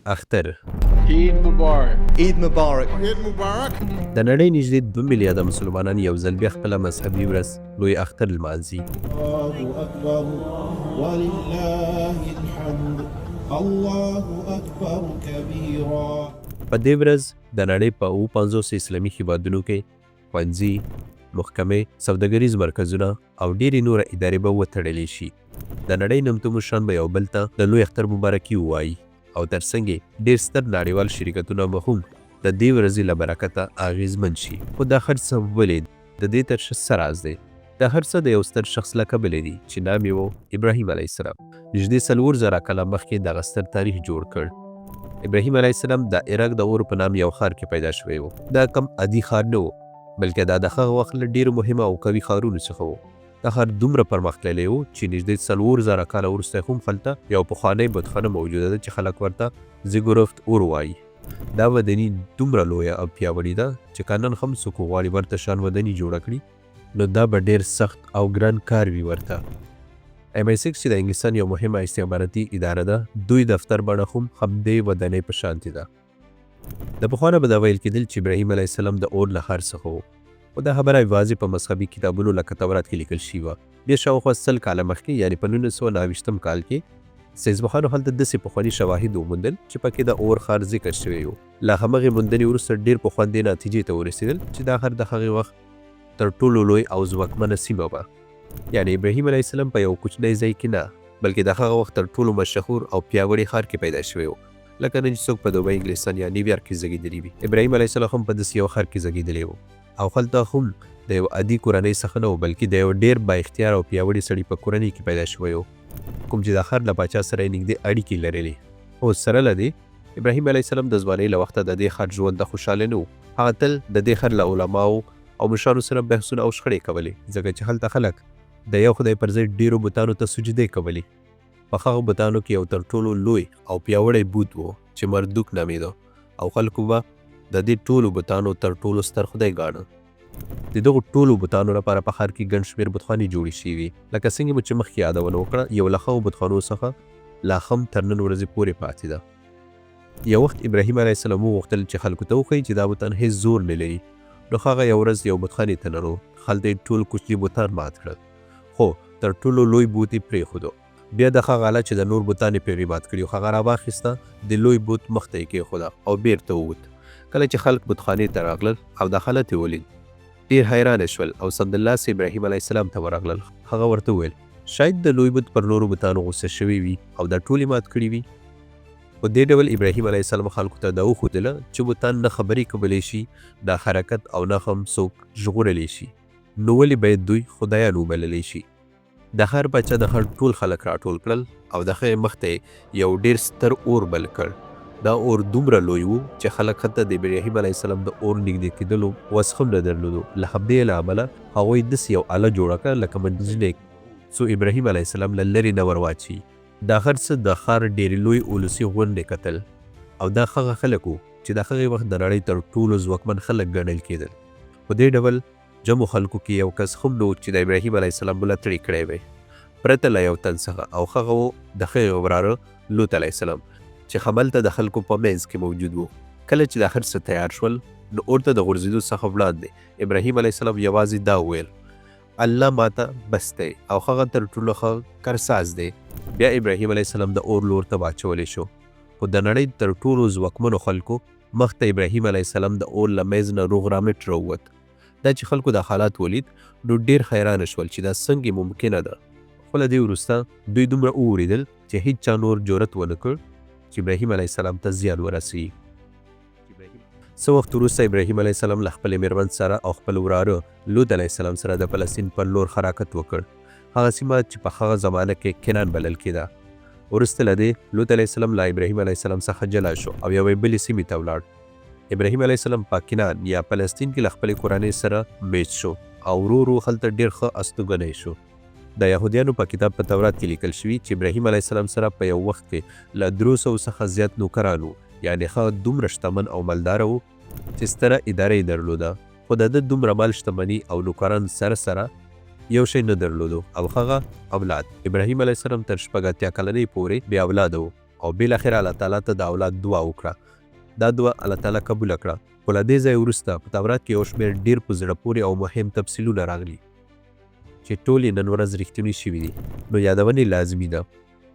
اختر Eid Mubarak. Eid Mubarak. Eid Mubarak. د نړۍ نږدې 2 میلیارده مسلمانان یو ځل بیا خپله مذهبي ورځ لوی اختر لمانځي. الله أكبر ولله الحمد الله أكبر كبيرا. په دې ورځ د نړۍ په 50 اسلامي هیوادونو کې ښوونځي، محکمې، سوداګریز مرکزونه او ډېرې نوره ادارې به وتړلی شي. د نړۍ نمتو مشران به یو بل ته د لوی اختر مبارکي ووایي او ترڅنګ یې ډېر ستر نړیوال شرکتونه به هم د دې ورځې له برکته اغېزمن شي. خو دا هر څه ولې د دې تر شا څه راز دی؟ دا هر څه د یو ستر شخص له کبله دي چې نام یې و ابراهیم علیه السلام. نږدې 4,000 کاله مخکې دغه ستر تاریخ جوړ کړ. ابراهیم علیه السلام د عراق د اور په نام یو ښار کې پیدا شوی و. دا کم عادي ښار نه و، بلکې دا د هغه وخت له ډېرو مهمه او قوي ښارونو څخه و. دا ښار دومره پرمختللی و چې نږدې 4,000 کاله وروسته هم هلته یو پخوانی بتخانه موجوده ده چې خلک ورته زیګورفت اور وایي. دا وداني دومره لویه او پیاوړې ده چې که نن هم څوک وغواړي ورته شان وداني جوړه کړي نو دا به ډېر سخت او ګران کار وي ورته. MI6 چې د انګلستان یو مهمه استخباراتي اداره ده، دوی دفتر بڼه هم همدې ودانۍ په شانتې ده. د پخوا نه به دا ویل کېدل چې ابراهیم علیه السلام د اور له ښار څخه و، خو دا خبره یوازې په مذهبي کتابونو لکه تورات کې لیکل شوې وه. بیا شاوخوا 100 کاله مخکې یعنې په 1929 کال کې ساینسپوهانو هلته داسې پخواني شواهد وموندل چې پکې د اور ښار ذکر شوی و. له همغې موندنې وروسته ډېر پخوا دې نتیجې ته ورسېدل چې دا ښار د هغې وخت تر ټولو لوی او ځواکمنه سیمه وه. یعنې ابراهیم علیه السلام په یو کوچنی ځای کې نه، بلکې د هغه وخت تر ټولو مشهور او پیاوړي ښار کې پیدا شوی و. لکه نن چې څوک په دوبۍ، انګلستان یا نیویارک کې زېږېدلی وي، ابراهیم علیه السلام هم په داسې یو ښار کې زېږېدلی و او هلته هم د یو عادي کورنۍ څخه نه و، بلکې د یو ډېر با اختیار او پیاوړي سړي په کورنۍ کې پیدا شوی و، کوم چې د ښار له پاچا سره یې نږدې اړیکې لرلې. خو سره له دې ابراهیم علیه السلام د ځوانۍ له وخته د دې ښار ژوند ته خوشحاله نه و. هغه تل د دې ښار له علماو او مشرانو سره بحثونه او شخړې کولې، ځکه چې هلته خلک د یو خدای پر ځای ډېرو بتانو ته سجدې کولې. په هغه بتانو کې یو تر ټولو لوی او پیاوړی بوت و چې مردوک نومېده او خلکو به د دې ټولو بتانو تر ټولو ستر خدای ګاڼه. د دغو ټولو بتانو لپاره په ښار کې ګڼ شمېر بتخانې جوړې شوي، لکه څنګه مو چې مخکې یادونه وکړه، یو له هغو بتخانو څخه لا هم تر نن ورځې پورې پاتې ده. یو وخت ابراهیم علیه السلام وغوښتل چې خلکو ته وښایي چې دا بتان هېڅ زور نه لري، نو هغه یو ورځ یو بتخانې ته ننوت. هلته یې ټول کوچني بتان مات کړل، خو تر ټولو لوی بوت یې پرېښودو. بیا د هغه آله چې د نور بتان یې پرې مات کړي هغه راواخیسته، د لوی بوت مخ ته یې کېښوده او بېرته ووت. کله چې خلک بتخانې ته راغلل او دا حالت یې ولید، ډېر حیرانه شول او سمدلاسه ابراهیم علیه السلام ته ورغلل. هغه ورته وویل شاید د لوی بت پر نورو بتانو غوسه شوی وي او دا ټول یې مات کړي وي. په دې ډول ابراهیم علیه السلام خلکو ته دا وښودله چې بتان نه خبرې کولی شي، دا حرکت او نه هم څوک ژغورلی شي، نو ولې باید دوی خدایان وبللی شي. د ښار پاچا د ښار ټول خلک راټول کړل او د هغې مخ ته یو ډېر ستر اور بل کړ. دا اور دومره لوی و چې خلک حتی د ابراهیم علیه السلام د اور نږدې کېدلو وس هم نه درلودو. له همدې له امله هغوی داسې یو آله جوړه کړه لکه منجلک، څو ابراهیم علیه السلام له لرې نه ور واچوي. دا هر څه د ښار ډېرې لوی اولسي غونډې کتل او دا هغه خلک وو چې د هغې وخت د نړۍ تر ټولو ځواکمن خلک ګڼل کېدل. په دې ډول جمعو خلکو کې یو کس هم نه و چې د ابراهیم علیه السلام ملاتړ یې کړی وی، پرته له یو تن څخه، او هغه و د هغې وراره لوط علیه السلام چې هملته د خلکو په منځ کې موجود و. کله چې دا هر څه تیار شول نو اور ته د غورځېدو څخه وړاندې ابراهیم علیه السلام یوازې دا وویل الله ماته بس دی او هغه تر ټولو ښه کارساز دی. بیا ابراهیم علیه السلام د اور لور ته واچولی شو، خو د نړۍ تر ټولو ځواکمنو خلکو مخ ته ابراهیم علیه السلام د اور له میز نه روغ رامټ راووت. دا چې خلکو دا حالات ولید نو ډېر حیرانه شول چې دا څنګه ممکنه ده. خو له دې وروسته دوی دومره ووریدل چې هیڅ چا نور جرأت ونه کړ چې ابراهیم علیه السلام ته زیان ورسوي. څه وخت وروسته ابراهیم علیه السلام له خپلې مېرمن سره او خپل وراره لوط علیه السلام سره د فلسطین پر لور حرکت وکړ، هغه سیمه چې په هغه زمانه کې کنعان بلل کېده. وروسته له دې لوط علیه السلام له ابراهیم علیه السلام څخه جلا شو او یوې بلې سیمې ته ولاړ. ابراهیم علیه السلام په کنعان یا فلسطین کې له خپلې کورنۍ سره میچ شو او ورو ورو هلته ډېر ښه استوګنی شو. د یهودیانو په کتاب په تورات کې لیکل شوي چې ابراهیم علیه السلام سره په یو وخت کې له 300 څخه زیات نوکران وو، یعنې ښه دومره شتمن او مالداره وو چې ستره اداره یې درلوده. خو د ده دومره مال، شتمني او نوکران سره سره یو شی نه درلودو او هغه اولاد. ابراهیم علیه السلام تر 80 کلنۍ پورې بې اولاده و او بالاخره الله تعالی ته د اولاد دعا وکړه. دا دعا الله تعالی قبول کړه. خو له دې ځای وروسته په تورات کې یو شمېر ډېر په زړه پورې او مهم تفصیلونه راغلي چې ټول یې نن ورځ رښتونی شوي دي، نو یادونې لازمي ده.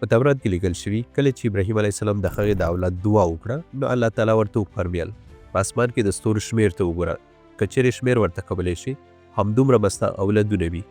په تورات کې لیکل شوي کله چې ابراهیم علیه السلام د هغې د اولاد دعا وکړه، نو الله تعالی ورته وفرمیل په اسمان کې د ستورو شمېر ته وګوره، که چیرې شمېر ورته کولی شي همدومره به ستا اولادونه وي،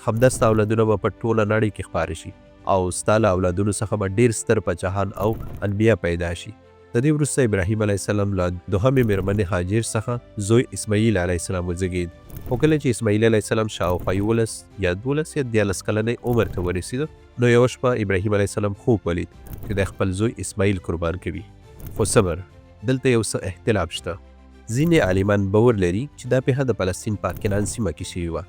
همدا ستا اولادونه به په ټوله نړۍ کې خپاره شي او ستا له اولادونو څخه به ډېر ستر پاچاهان او انبیا پیدا شي. د دې وروسته ابراهیم علیه السلام له دوهمې مېرمنې هاجر څخه زوی اسماعیل علیه السلام وزېږېد. خو کله چې اسماعیل علیه السلام شاوخوا 11 یا 12 یا 13 کلنی عمر ته ورسېده، نو یوه شپه ابراهیم علیه السلام خوب ولید چې د خپل زوی اسماعیل قربان کوي. خو صبر، دلته یو څه اختلاف شته. ځینې عالمان باور لري چې دا پیښه د فلسطین پاک کنان سیمه کې شوې وه،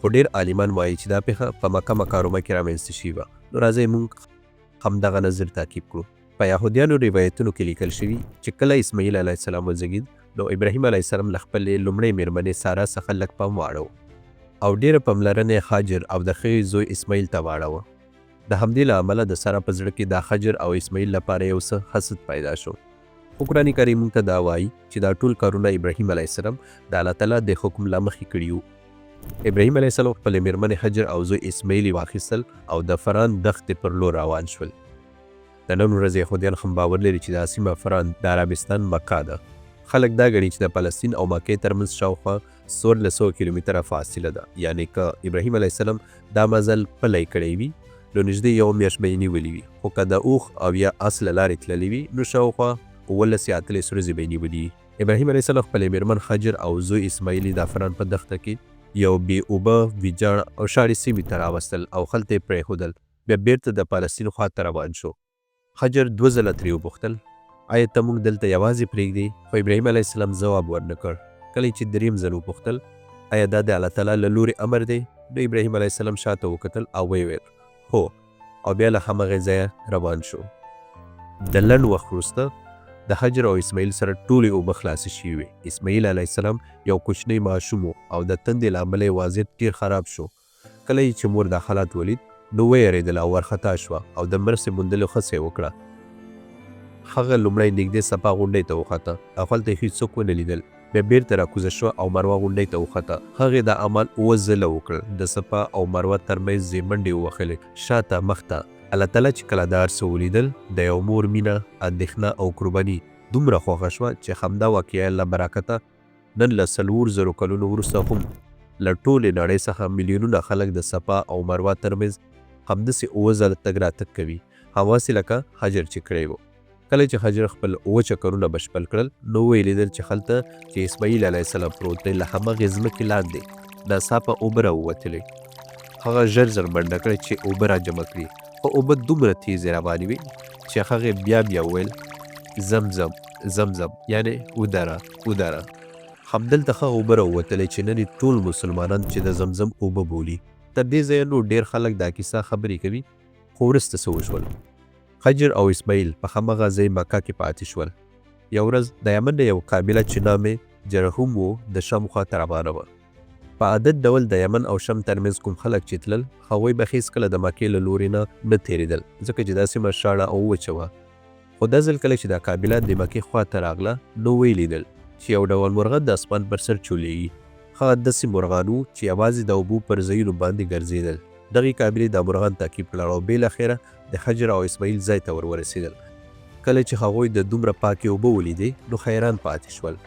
خو ډېر عالمان وایي چې دا پیښه په مکه مکرمه کې رامنځته شوې وه. نو راځئ موږ همدغه نظر تعقیب کړو. په یهودیانو روایتونو کې لیکل شوي چې کله اسماعیل علیه السلام وزېږېد، نو ابراهیم علیه السلام له خپلې لومړۍ مېرمنې ساره څخه لږ پام واړو او ډېره پاملرنه یې هاجر او د ښې زوی اسماعیل ته واړوه. د همدې له امله د ساره په زړه کې د هاجر او اسماعیل لپاره یو څه حسد پیدا شو. خو قرآن کریم موږ ته دا وایي چې دا ټول کارونه ابراهیم علیه السلام د الله تعالی د حکم له مخې کړي وو. ابراهیم علیه السلام خپلې مېرمنې هاجر او زوی اسماعیل واخیستل او د فران دښتې پر لور روان شول. د نن ورځې یهودیان هم باور لري چې دا سیمه فران د عربستان مکه ده. خلک دا ګڼي چې د فلسطین او مکې ترمنځ شاوخوا 1400 کیلومتره فاصله ده. یعنی که ابراهیم علیه السلام دا مزل پلی کړی وي، نو نږدې یو میاشت به یې نیولې وي. خو که د اوښ او یا اس له لارې تللی وي، نو شاوخوا 18 یا 18 ورځې به یې نیولي وي. ابراهیم علیه السلام خپلې مېرمن هاجر او زوی اسماعیل د فران په دښته کې یو بې اوبه، ویجاړ او شاړې سیمې ته راوستل او هلته یې پرېښودل. بیا بیرته د فلسطین خواته روان شو. هاجر 2 ځله ترې وپوښتل آیا ته موږ دلته یوازې پرېږدې؟ خو ابراهیم علیه السلام ځواب ورنه کړ. کله چې دریم ځل وپوښتل آیا دا د الله تعالی له لورې امر دی؟ نو ابراهیم علیه السلام شاته وکتل او ویې ویل هو، او بیا له همغې ځایه روان شو. د لنډ وخت وروسته د هاجر او اسماعیل سره ټولې اوبه خلاصې شوې وې. اسماعیل علیه السلام یو کوچنی ماشوم او د تندې له امله یې وضعیت ډېر خراب شو. کله چې مور دا حالات ولید، نو ویرېدله او وارخطا شوه او د مرستې موندلو هڅه یې وکړه. هغه لومړی نږدې صفا غونډۍ ته وخته او هلته یې هېڅوک ونه لیدل. بیا بیرته راکوزه شوه او مروه غونډۍ ته وخته. هغې دا عمل 7 ځله وکړل. د صفا او مروه ترمنځ یې منډې ووهلې، شاته مخته. الله تعالی چې کله دا هر څه ولیدل، د یو مور مینه، اندېښنه او قرباني دومره خوښه شوه چې همدا واقعه له برکته نن له 4,000 کلونو وروسته هم له ټولې نړۍ څخه میلیونونه خلک د صفا او مروه ترمنځ همداسې 7 ځله تګ راتګ کوي، هماسې لکه هاجر چې کړی و. کله چې هاجر خپل 7 چکرونه بشپړ کړل، نو ویې لیدل چې هلته چې اسماعیل علیه السلام پروت دی، له همغې ځمکې لاندې ناڅاپه اوبه راووتلې. هغه ژر ژر منډه کړې چې اوبه را جمع کړي، خو اوبه دومره تیزې روانې وې چې هغې بیا وویل زمزم زمزم، یعنې ودره ودره. همدلته ښه اوبه راووتلې چې نن ټول مسلمانان چې د زمزم اوبه بولي. تر دې ځایه نو ډېر خلک دا کیسه خبرې کوي، خو وروسته څه وشول؟ هاجر او اسماعیل په همغه ځای مکه کې پاتې شول. یو ورځ د یمن د یو قابله چې نام یې جرهم و، د شام خواته روانه وه. په عادت ډول د یمن او شام ترمنځ کوم خلک چې تلل، هغوی به هېڅکله د مکې له لورې نه تېرېدل، ځکه چې دا سیمه شاړه او وچه وه. خو دا ځل کله چې دا قابله د مکې خواته راغله، نو ویې لیدل چې یو ډول مرغه د اسمان پر سر چولیږي. هغه داسې مرغان وو چې یوازې د اوبو پر ځایونو باندې ګرځېدل. دغې قابلې دا مرغان تعقیب کړل او بالاخره د هاجر او اسماعیل ځای ته ورسېدل. کله چې هغوی د دومره پاکې اوبه ولیدې، نو حیران پاتې شول.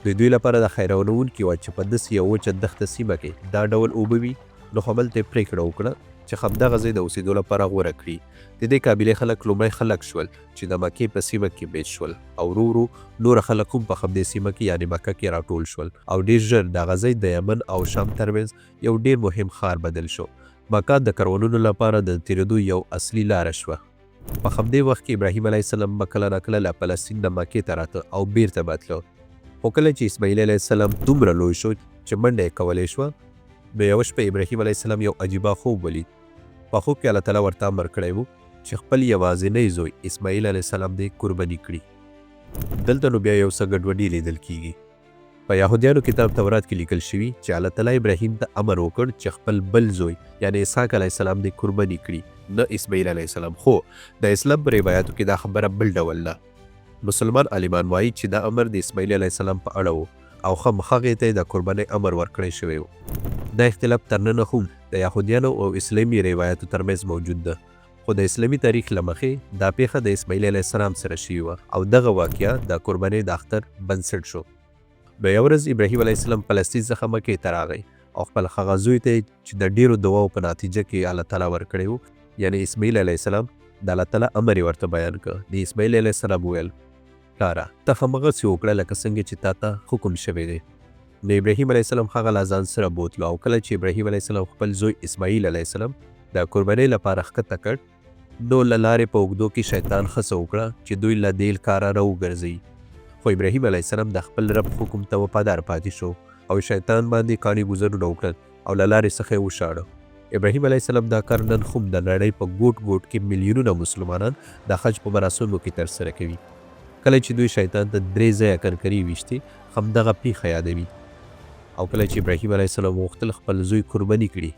د دوی لپاره د حیرانوونکي وه چې په داسې یو وچه دښته سیمه کې دا ډول اوبه وي، نو هملته یې پرېکړه وکړه چې همدغه ځای د اوسېدو لپاره غوره کړي. د دې قابلې خلک لومړی خلک شول چې د مکې په سیمه کې بیت شول، او ورو ورو نور خلک هم په همدې سیمه کې یعنې مکه کې راټول شول، او ډېر ژر دغه ځای د یمن او شام ترمنځ یو ډېر مهم ښار بدل شو. مکه د کروندونو لپاره د تېرېدو یو اصلي لاره شوه. په همدې وخت کې ابراهیم علیه السلام به کله ناکله له فلسطین نه مکې ته راته او بیرته به تله. خو کله چې اسماعیل علیه السلام دومره لوی شو چې منډه یې کولی شوه، نو یوه شپه ابراهیم علیه السلام یو عجیبه خوب ولید. په خوب کې الله تعالی ورته امر کړی و چې خپل یوازینی زوی اسماعیل علیه السلام دې قرباني کړي. دلته نو بیا یو څه ګډوډي لیدل کیږي. په یهودیانو کتاب تورات کې لیکل شوي چې الله تعالی ابراهیم ته امر وکړ چې خپل بل زوی یعنی اسحاق علیه السلام دې قرباني کړي. نه اسماعیل علیه السلام. خو د اسلام په روایاتو کې دا خبره بل ډول ده. مسلمان عالمان وایي چې دا امر د اسماعیل علیه السلام په اړه و او هغې ته د قربانۍ امر ورکړی شوی و. دا اختلاف تر ننه هم د یهودیانو او اسلامي روایاتو ترمنځ موجود ده. خو د اسلامي تاریخ له مخې دا پیښه د اسماعیل علیه السلام سره شوې وه او دغه واقعه د قربانۍ د اختر بنسټ شو. نو یو ورځ ابراهیم علیه السلام فلسطین څخه مکې ته راغی او خپل هغه زوی ته چې د ډیرو دعاو په نتیجه کې الله تعالی ورکړی و، یعنی اسماعیل علیه السلام، د الله تعالی امر یې ورته بیان کړ. د اسماعیل علیه السلام وویل پلاره ته همغسې وکړه لکه څنګه چې تا ته حکم شوی دی. نو ابراهیم علیه السلام هغه له ځان سره بوتلو او کله چې ابراهیم علیه السلام خپل زوی اسماعیل علیه السلام د قربانۍ لپاره ښکته کړ، نو له لارې په اوږدو کې شیطان هڅه وکړه چې دوی له دې کاره راوګرځوي. خو ابراهیم علیه السلام د خپل رب حکم ته وفادار پاتې شو او شیطان باندې کاڼي ګوزرونه وکړل او له لارې څخه یې وشاړه. ابراهیم علیه السلام دا کار نن هم د نړۍ په ګوټ ګوټ کې میلیونونه مسلمانان د حج په مراسمو کې ترسره کوي. کله چې دوی شیطان ته 3 ځایه کنکرې ویشتې همدغه پیښه یادوي. او کله چې ابراهیم علیه السلام غوښتل خپل زوی قرباني کړي،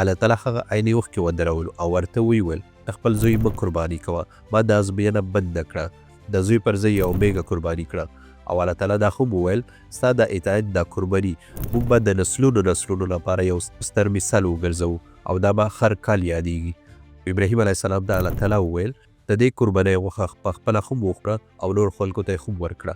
الله تعالی هغه عین وخت کې ودرولو او ورته ویل خپل زوی مه قرباني کوه، ما دا ازموینه بنده کړه، د زوی پر ځای یو میږه قرباني کړه. او الله تعالی دا خو وویل ستا د اطاعت دا قرباني موږ به د نسلونو لپاره یو ستر مثال وګرځو او دا به هر کال یادیږي. ابراهیم علیه السلام د الله تعالی وویل د دې قربانۍ غوښه په خپله هم وخوره او نور خلکو ته یې هم ورکړه.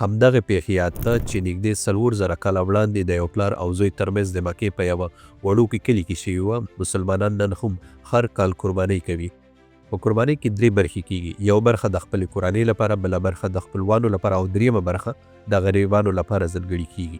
همدغه پیښې یاد ته چې نږدې 4,000 کاله وړاندې د یو پلار او زوی ترمنځ د مکې په یوه وړوکي کلي کې شوې وه. مسلمانان نن هم هر کال قربانۍ کوي. په قربانۍ کې 3 برخې کیږي، یو برخه د خپلې کورنۍ لپاره، بله برخه د خپلوانو لپاره او دریمه برخه د غریبانو لپاره ځانګړې کیږي.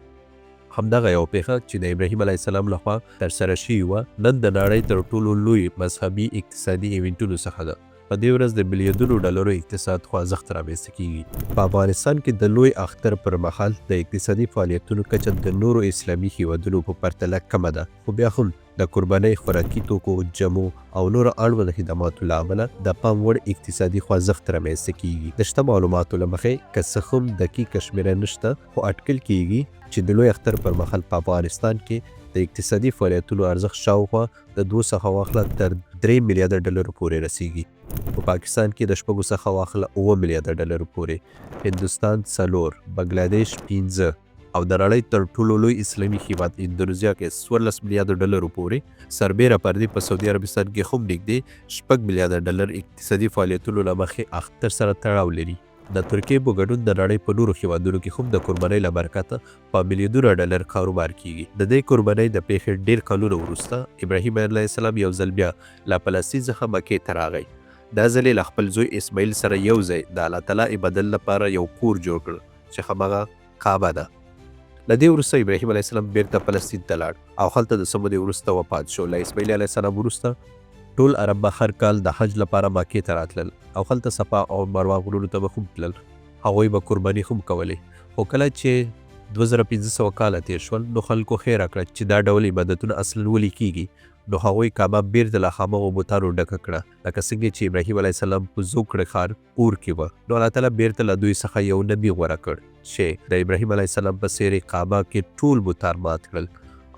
همدغه یو پیښه چې د ابراهیم علیه السلام لخوا ترسره شوې وه نن د نړۍ تر ټولو لوی مذهبي اقتصادي ایونټونو څخه ده. په دې ورځ د ملیونونو ډالرو اقتصاد خوځښت رامنځته کیږي. په افغانستان کې د لوی اختر پر مهال د اقتصادي فعالیتونو کچه د نورو اسلامي هیوادونو په پرتله کمه ده، خو بیا هم د قربانۍ خوراکي توکو، جمو او نورو اړوند خدماتو له امله د پام وړ اقتصادي خوځښت رامنځته کیږي. د شته معلوماتو له مخې که څه هم دقیقه شمېره نشته، خو اټکل کیږي چې د لوی اختر پر مهال په افغانستان کې د اقتصادي فعالیتونو ارزښت شاوخوا د 2 څخه واخله تر 3 میلیارده ډالرو پورې رسیږي. په پاکستان کې د 6 څخه واخله 9 میلیارده ډالرو پورې، هندوستان 4، بنګلادیش 15 او د نړۍ تر ټولو لوی اسلامي هیواد اندونیزیا کې 14 میلیارده ډالرو پورې، سربیره پر دې په سعودي عربستان کې هم نږدې 6 میلیارده ډالر اقتصادي فعالیتونو له مخې اختر سره تړاو لري. د ترکیې په ګډون د نړۍ په نورو هیوادونو کې هم د قربانۍ له برکته په میلیونونو ډالر کاروبار کیږي. د دې قربانۍ د پیښې ډیر کلونه وروسته ابراهیم علیه السلام یو ځل بیا له فلسطین څخه مکې ته راغی. دا ځل یې له خپل زوی اسماعیل سره یو ځای د الله تعالی عبادت لپاره یو کور جوړ کړ چې همغه کعبه ده. له دې وروسته ابراهیم علیه السلام بیرته فلسطین ته لاړ او هلته د څه مودې وروسته وفات شو. له اسماعیل علیه السلام وروسته ټول عرب به هر کال د حج لپاره مکې ته راتلل او هلته صفا او مروه غرونو ته به هم تلل. هغوی به قرباني هم کولې. خو کله چې 2500 کاله تیر شول نو خلکو خیره کړه چې دا ډول عبادتونه اصلا ولې کیږي. نو هغوی کعبه بیرته له همغو بتانو ډکه کړه لکه څنګه چې ابراهیم علیه السلام په زوکړه ښار اور کې وه. نو الله تعالی بیرته له دوی څخه یو نبي غوره کړ چې د ابراهیم علیه السلام په څېر کعبه کې ټول بتان مات کړل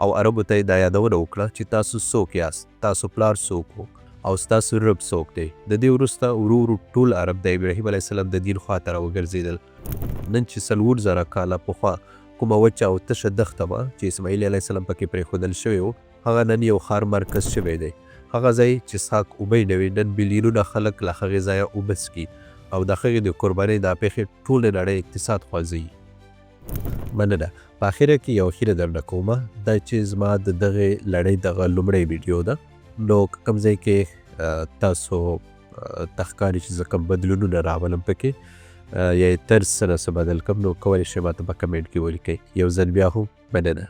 او عربو ته یې دا یادونه وکړه چې تاسو څوک یاست، تاسو پلار څوک و او ستاسو رب څوک دی. د دې وروسته ورو ورو ټول عرب د ابراهیم علیه السلام د دین خواته راوګرځېدل. نن چې 4,000 کاله پخوا کومه وچه او تشه دښته وه چې اسماعیل علیه السلام پکې پرېښودل شوی و، هغه نن یو ښار مرکز شوی دی. هغه ځای چې څښاک اوبه یې نه وي، نن میلیونونه خلک له هغې ځایه اوبه څښي او د هغې د قربانۍ دا پیښې ټولې نړۍ اقتصاد خوځوي. مننه. په اخره کې یو هیله درنه کومه دا چې زما د دغې لړۍ دغه لومړی ویډیو ده، نو کوم ځای کې تاسو تخکاري چې زه کوم بدلونونه راولم پکې یا یې طرز څه نه څه بدل کړم، نو کولی شئ ماته په کمنټ کې ولیکئ. یو ځل بیا هم مننه.